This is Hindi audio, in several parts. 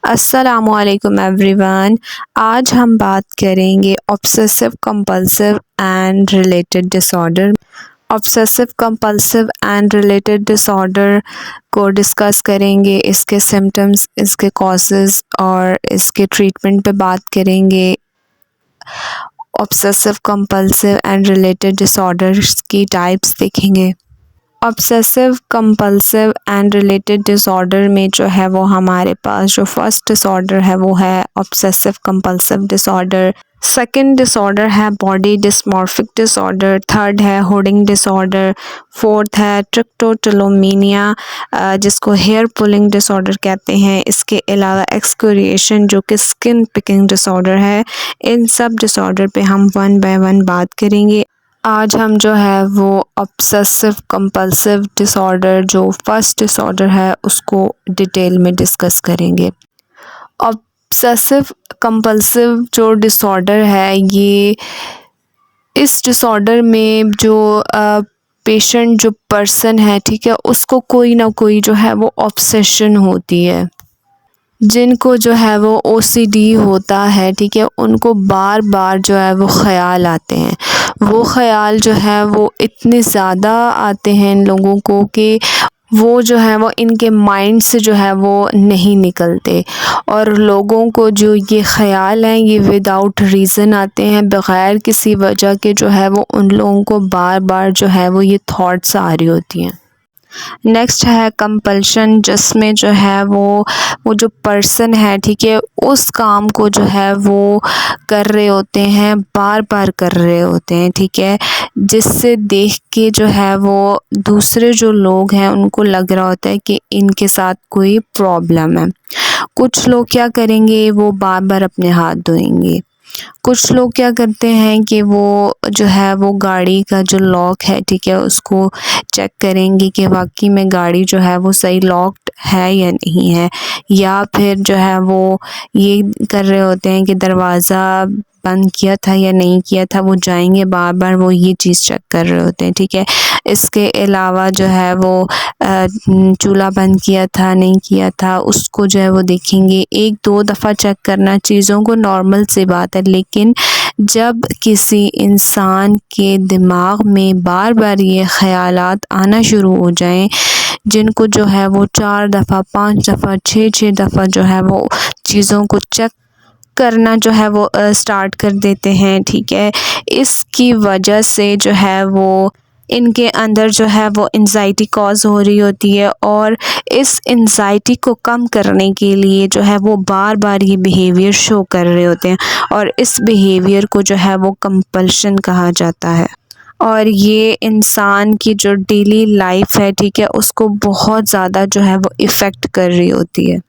अस्सलामुअलैकुम एवरीवन। आज हम बात करेंगे obsessive compulsive and related disorder. Obsessive compulsive and related disorder को डिस्कस करेंगे, इसके सिम्टम्स, इसके कॉजेज़ और इसके ट्रीटमेंट पे बात करेंगे। Obsessive compulsive and related disorders की टाइप्स देखेंगे। Obsessive compulsive and related disorder में जो है वो हमारे पास जो फर्स्ट डिसऑर्डर है वो है obsessive compulsive disorder. Second disorder है बॉडी डिस्मॉर्फिक डिसऑर्डर। थर्ड है होर्डिंग डिसऑर्डर। फोर्थ है ट्रिक्टोटिलोमीनिया जिसको हेयर पुलिंग डिसऑर्डर कहते हैं। इसके अलावा एक्सक्रिएशन जो कि स्किन पिकिंग डिसऑर्डर है। इन सब डिसऑर्डर पे हम वन बाय वन बात करेंगे। आज हम जो है वो ऑब्सेसिव कंपल्सिव डिसऑर्डर जो फर्स्ट डिसऑर्डर है उसको डिटेल में डिस्कस करेंगे। ऑब्सेसिव कंपल्सिव जो डिसऑर्डर है ये इस डिसऑर्डर में जो पेशेंट जो पर्सन है, ठीक है, उसको कोई ना कोई जो है वो ऑब्सेशन होती है। जिनको जो है वो ओसीडी होता है, ठीक है, उनको बार बार जो है वो ख़याल आते हैं। वो ख़याल जो है वो इतने ज़्यादा आते हैं इन लोगों को कि वो जो है वो इनके माइंड से जो है वो नहीं निकलते। और लोगों को जो ये ख़याल हैं ये विदाउट रीज़न आते हैं, बग़ैर किसी वजह के जो है वो उन लोगों को बार बार जो है वो ये थॉट्स आ रही होती हैं। नेक्स्ट है कंपल्शन, जिसमें जो है वो जो पर्सन है, ठीक है, उस काम को जो है वो कर रहे होते हैं, बार बार कर रहे होते हैं, ठीक है, जिससे देख के जो है वो दूसरे जो लोग हैं उनको लग रहा होता है कि इनके साथ कोई प्रॉब्लम है। कुछ लोग क्या करेंगे, वो बार बार अपने हाथ धोएंगे। कुछ लोग क्या करते हैं कि वो जो है वो गाड़ी का जो लॉक है, ठीक है, उसको चेक करेंगे कि वाकई में गाड़ी जो है वो सही लॉक्ड है या नहीं है। या फिर जो है वो ये कर रहे होते हैं कि दरवाज़ा बंद किया था या नहीं किया था, वो जाएंगे बार बार वो ये चीज़ चेक कर रहे होते हैं, ठीक है। इसके अलावा जो है वो चूल्हा बंद किया था नहीं किया था उसको जो है वो देखेंगे। एक दो दफ़ा चेक करना चीज़ों को नॉर्मल सी बात है, लेकिन जब किसी इंसान के दिमाग में बार बार ये ख़यालात आना शुरू हो जाएं, जिनको जो है वो 4 दफ़ा 5 दफ़ा 6 दफ़ा जो है वो चीज़ों को चेक करना जो है वो स्टार्ट कर देते हैं, ठीक है, इसकी वजह से जो है वो इनके अंदर जो है वो एंजाइटी कॉज हो रही होती है। और इस एंजाइटी को कम करने के लिए जो है वो बार बार ये बिहेवियर शो कर रहे होते हैं, और इस बिहेवियर को जो है वो कंपल्शन कहा जाता है। और ये इंसान की जो डेली लाइफ है, ठीक है, उसको बहुत ज़्यादा जो है वो इफ़ेक्ट कर रही होती है।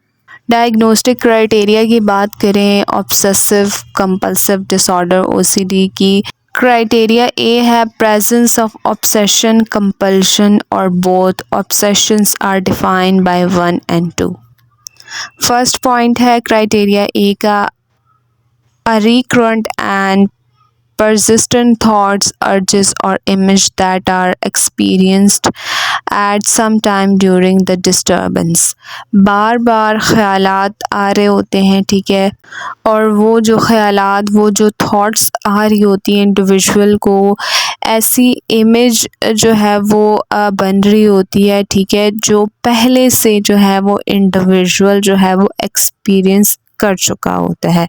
डायग्नोस्टिक क्राइटेरिया की बात करें ऑब्सेसिव कंपल्सिव डिसऑर्डर ओसीडी की, क्राइटेरिया ए है प्रेजेंस ऑफ ऑब्सेशन कंपल्शन और both obsessions are defined by 1 and 2। First point है क्राइटेरिया ए का, a recurrent and persistent thoughts, urges or image that are experienced at some time during the disturbance। बार बार ख़यालात आ रहे होते हैं, ठीक है, और वो जो ख़यालात, वो जो थॉट्स आ रही होती हैं इंडिविजुअल को, ऐसी इमेज जो है वो बन रही होती है, ठीक है, जो पहले से जो है वो इंडिविजुअल जो है वो एक्सपीरियंस कर चुका होता है।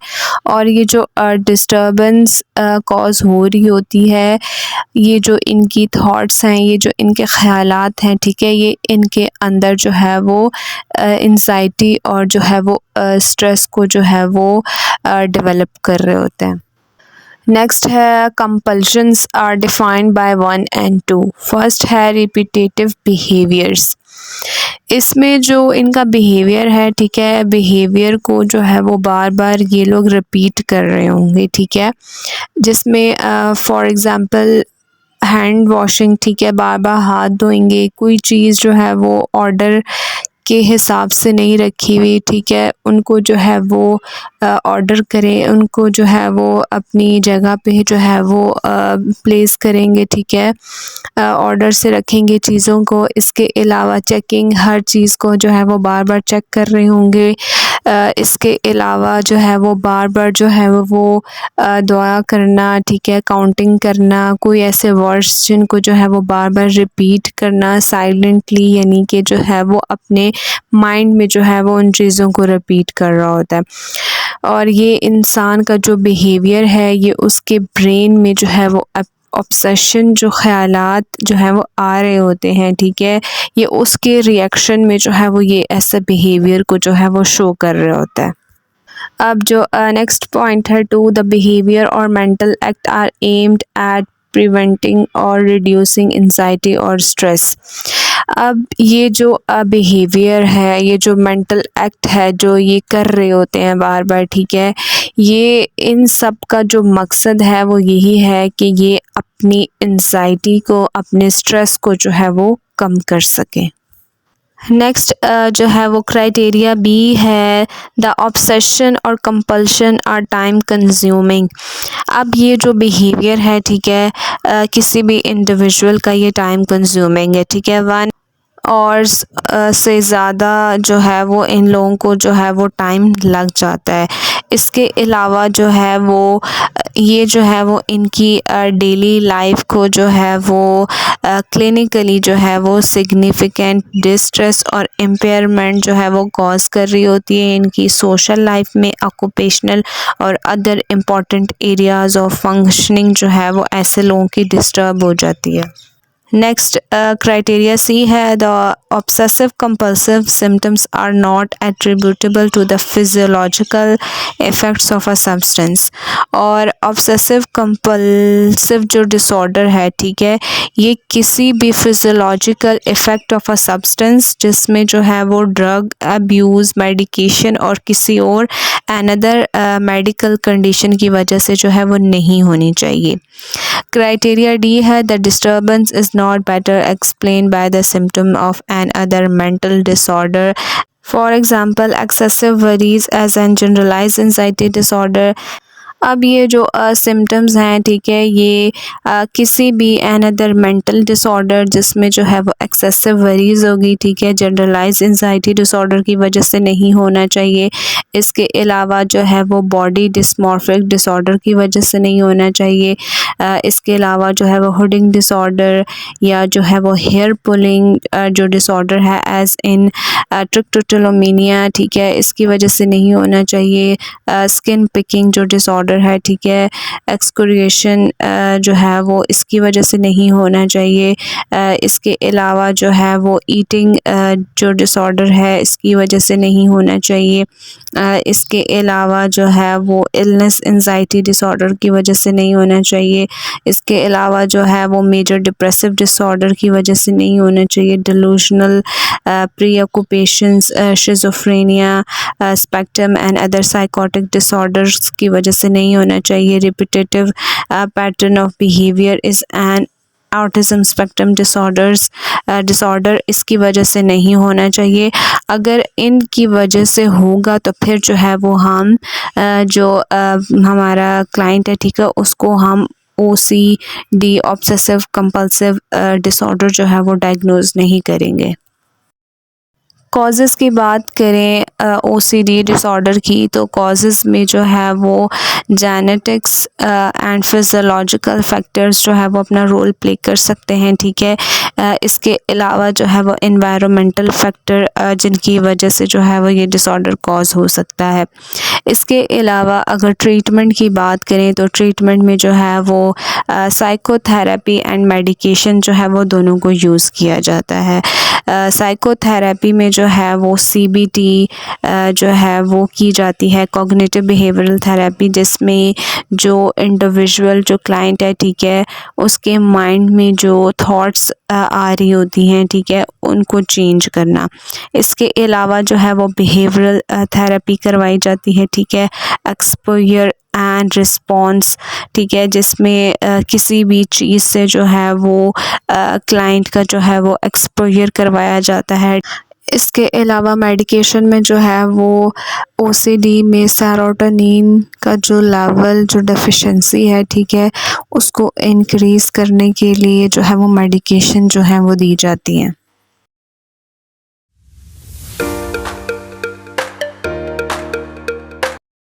और ये जो डिस्टर्बेंस कॉज हो रही होती है, ये जो इनकी थॉट्स हैं, ये जो इनके ख़यालात हैं, ठीक है, ये इनके अंदर जो है वो एंजाइटी और जो है वो स्ट्रेस को जो है वो डेवलप कर रहे होते हैं। नेक्स्ट है compulsions are defined by 1 and 2। First है रिपीटेटिव बिहेवियर्स। इसमें जो इनका बिहेवियर है, ठीक है, बिहेवियर को जो है वो बार बार ये लोग रिपीट कर रहे होंगे, ठीक है, जिसमें फॉर एग्ज़ाम्पल हैंड वॉशिंग, ठीक है, बार बार हाथ धोएंगे। कोई चीज़ जो है वो ऑर्डर के हिसाब से नहीं रखी हुई, ठीक है, उनको जो है वो ऑर्डर करें, उनको जो है वो अपनी जगह पे जो है वो प्लेस करेंगे, ठीक है, ऑर्डर से रखेंगे चीज़ों को। इसके अलावा चेकिंग, हर चीज़ को जो है वो बार बार चेक कर रहे होंगे। इसके अलावा जो है वो बार बार जो है वो दुआ करना, ठीक है, काउंटिंग करना, कोई ऐसे वर्ड्स जिनको जो है वो बार बार रिपीट करना साइलेंटली, यानी कि जो है वो अपने माइंड में जो है वो उन चीज़ों को रिपीट कर रहा होता है। और ये इंसान का जो बिहेवियर है, ये उसके ब्रेन में जो है वो ऑब्सेशन जो ख़यालात जो हैं वो आ रहे होते हैं, ठीक है, ये उसके रिएक्शन में जो है वो ये ऐसा बिहेवियर को जो है वो शो कर रहा होता है। अब जो नेक्स्ट पॉइंट है, टू द बिहेवियर और mental act are aimed at preventing और रिड्यूसिंग एंजाइटी और स्ट्रेस। अब ये जो बिहेवियर है, ये जो मेंटल एक्ट है जो ये कर रहे होते हैं बार बार, ठीक है, ये इन सब का जो मकसद है वो यही है कि ये अपनी एंजाइटी को, अपने स्ट्रेस को जो है वो कम कर सकें। नेक्स्ट जो है वो क्राइटेरिया बी है, द ऑब्सेशन और कंपल्शन आर टाइम कंज्यूमिंग। अब ये जो बिहेवियर है, ठीक है, किसी भी इंडिविजुअल का ये टाइम कंज्यूमिंग है, ठीक है, वन और से ज़्यादा जो है वो इन लोगों को जो है वो टाइम लग जाता है। इसके अलावा जो है वो ये जो है वो इनकी डेली लाइफ को जो है वो क्लिनिकली जो है वो सिग्निफिकेंट डिस्ट्रेस और इम्पेयरमेंट जो है वो कॉज कर रही होती है। इनकी सोशल लाइफ में, ऑक्यूपेशनल और other important areas of functioning जो है वो ऐसे लोगों की डिस्टर्ब हो जाती है। नेक्स्ट क्राइटेरिया सी है, the obsessive compulsive symptoms are not attributable to the physiological effects of a substance. और ऑब्सेसिव कंपल्सिव जो डिसऑर्डर है, ठीक है, ये किसी भी physiological effect of a substance जिसमें जो है वो ड्रग अब्यूज़, मेडिकेशन और किसी और अनदर मेडिकल कंडीशन की वजह से जो है वो नहीं होनी चाहिए। क्राइटेरिया डी है, the disturbance is not better explained by the symptom of an other mental disorder, for example excessive worries as an generalized anxiety disorder। अब ये जो सिम्टम्स हैं, ठीक है, ये किसी भी अनदर मेंटल डिसऑर्डर जिसमें जो है वो एक्सेसिव वरीज होगी, ठीक है, जनरलाइज एंजाइटी डिसऑर्डर की वजह से नहीं होना चाहिए। इसके अलावा जो है वो बॉडी डिस्मॉर्फिक डिसऑर्डर की वजह से नहीं होना चाहिए। इसके अलावा जो है वो हुडिंग डिसऑर्डर या जो है वो हेयर पुलिंग जो डिसऑर्डर है एज इन ट्रिकोटिलोमेनिया, ठीक है, इसकी वजह से नहीं होना चाहिए। स्किन पिकिंग जो डिसऑर्डर है, ठीक है, एक्सक्रिएशन जो है वो इसकी वजह से नहीं होना चाहिए। इसके अलावा जो है वो ईटिंग जो डिसऑर्डर है इसकी वजह से नहीं होना चाहिए। इसके अलावा जो है वो इलनेस एंजाइटी डिसऑर्डर की वजह से नहीं होना चाहिए। इसके अलावा जो है वो मेजर डिप्रेसिव डिसऑर्डर की वजह से नहीं होना चाहिए। Delusional preoccupations, schizophrenia spectrum and other psychotic disorders की वजह से नहीं होना चाहिए। Repetitive pattern of behaviour is an autism spectrum disorder इसकी वजह से नहीं होना चाहिए। अगर इनकी वजह से होगा तो फिर जो है वो हम जो हमारा क्लाइंट है, ठीक है, उसको हम OCD ऑब्सेसिव कंपल्सिव डिसऑर्डर जो है वो डायग्नोज नहीं करेंगे। कॉजेज़ की बात करें OCD डिसऑर्डर की, तो कॉजेज़ में जो है वो जेनेटिक्स एंड फिजियोलॉजिकल फैक्टर्स जो है वो अपना रोल प्ले कर सकते हैं, ठीक है। इसके अलावा जो है वो एनवायरमेंटल फैक्टर जिनकी वजह से जो है वो ये डिसऑर्डर कॉज हो सकता है। इसके अलावा अगर ट्रीटमेंट की बात करें तो ट्रीटमेंट में जो है वो साइकोथेरेपी एंड मेडिकेशन जो है वो दोनों को यूज़ किया जाता है। साइकोथेरेपी में जो है वो CBT जो है वो की जाती है, कॉग्निटिव बिहेवियरल थेरेपी, जिसमें जो इंडिविजुअल जो क्लाइंट है, ठीक है, उसके माइंड में जो थॉट्स आ रही होती हैं, ठीक है, उनको चेंज करना। इसके अलावा जो है वो बिहेवियरल थेरेपी करवाई जाती है, ठीक है, एक्सपोजर एंड रिस्पॉन्स, ठीक है, जिसमें किसी भी चीज़ से जो है वो क्लाइंट का जो है वो एक्सपोजर करवाया जाता है। इसके अलावा मेडिकेशन में जो है वो OCD में सेरोटोनिन का जो लेवल जो डेफिशिएंसी है, ठीक है, उसको इंक्रीज़ करने के लिए जो है वो मेडिकेशन जो है वो दी जाती है।